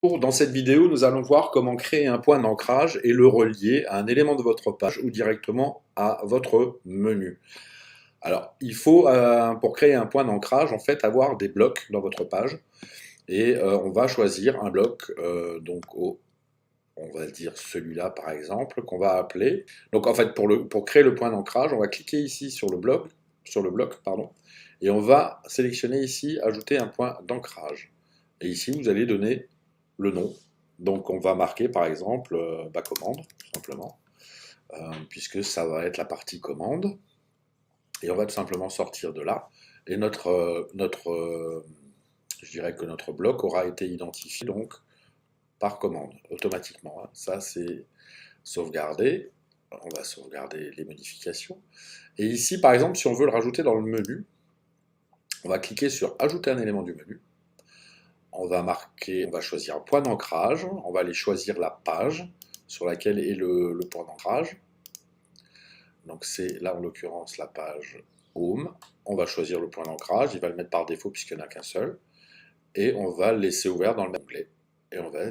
Dans cette vidéo, nous allons voir comment créer un point d'ancrage et le relier à un élément de votre page ou directement à votre menu. Alors, il faut, pour créer un point d'ancrage, en fait, avoir des blocs dans votre page. Et on va choisir un bloc, on va dire celui-là par exemple, qu'on va appeler. Donc en fait, pour créer le point d'ancrage, on va cliquer ici sur le bloc, pardon, et on va sélectionner ici, ajouter un point d'ancrage. Et ici, vous allez donner le nom. Donc on va marquer par exemple commande, tout simplement, puisque ça va être la partie commande. Et on va tout simplement sortir de là. Et je dirais que notre bloc aura été identifié donc par commande, automatiquement. Ça, c'est sauvegarder. On va sauvegarder les modifications. Et ici, par exemple, si on veut le rajouter dans le menu, on va cliquer sur Ajouter un élément du menu. On va choisir un point d'ancrage. On va aller choisir la page sur laquelle est le point d'ancrage. Donc c'est là, en l'occurrence, la page Home. On va choisir le point d'ancrage. Il va le mettre par défaut puisqu'il n'y en a qu'un seul. Et on va le laisser ouvert dans le même onglet. Et on va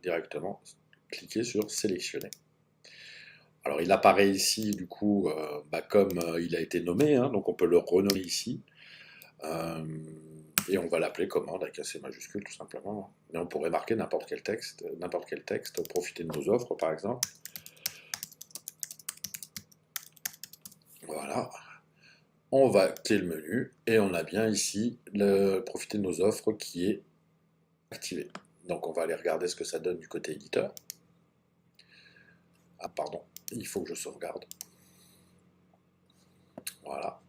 directement cliquer sur sélectionner. Alors il apparaît ici du coup comme il a été nommé, donc on peut le renommer ici. Et on va l'appeler commande avec un C majuscule tout simplement. Mais on pourrait marquer n'importe quel texte, profiter de nos offres par exemple. Voilà. On va quitter le menu et on a bien ici le profiter de nos offres qui est activé. Donc on va aller regarder ce que ça donne du côté éditeur. Ah pardon, il faut que je sauvegarde. Voilà.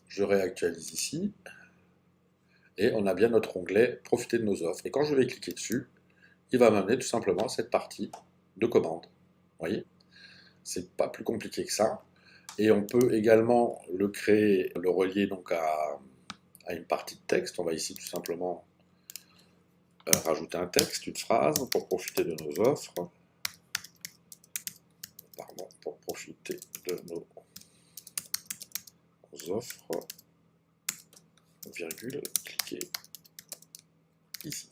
Je réactualise ici. Et on a bien notre onglet profiter de nos offres. Et quand je vais cliquer dessus, il va m'amener tout simplement à cette partie de commande. Vous voyez, c'est pas plus compliqué que ça. Et on peut également le créer, le relier donc à une partie de texte. On va ici tout simplement rajouter un texte, une phrase pour profiter de nos offres. Pardon, pour profiter de nos offres. Virgule, cliquez ici.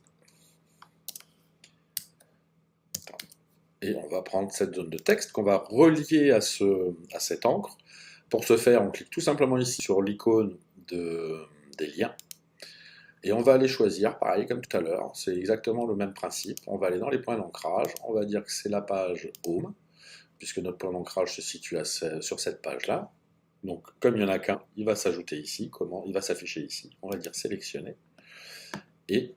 Et on va prendre cette zone de texte qu'on va relier à cette encre. Pour ce faire, on clique tout simplement ici sur l'icône des liens. Et on va aller choisir, pareil comme tout à l'heure, c'est exactement le même principe. On va aller dans les points d'ancrage, on va dire que c'est la page Home, puisque notre point d'ancrage se situe sur cette page-là. Donc comme il n'y en a qu'un, il va s'ajouter ici, il va s'afficher ici. On va dire sélectionner. Et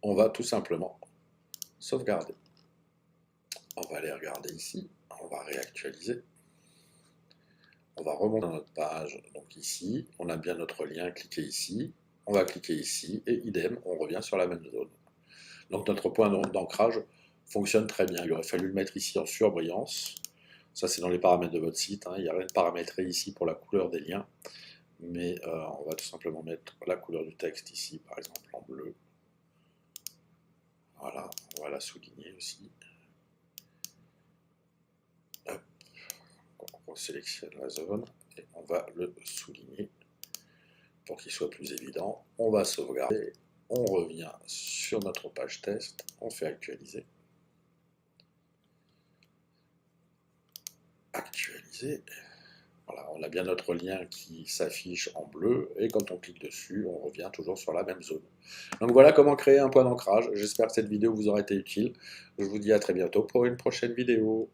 on va tout simplement sauvegarder. On va aller regarder ici, on va réactualiser. On va remonter dans notre page, donc ici, on a bien notre lien, cliquez ici, on va cliquer ici, et idem, on revient sur la même zone. Donc notre point d'ancrage fonctionne très bien. Il aurait fallu le mettre ici en surbrillance. Ça, c'est dans les paramètres de votre site. Il n'y a rien de paramétré ici pour la couleur des liens. Mais on va tout simplement mettre la couleur du texte ici, par exemple en bleu. Voilà, on va la souligner aussi. Hop. On sélectionne la zone et on va le souligner pour qu'il soit plus évident. On va sauvegarder, on revient sur notre page test, on fait actualiser. Actualiser. Voilà, on a bien notre lien qui s'affiche en bleu et quand on clique dessus, on revient toujours sur la même zone. Donc voilà comment créer un point d'ancrage. J'espère que cette vidéo vous aura été utile. Je vous dis à très bientôt pour une prochaine vidéo.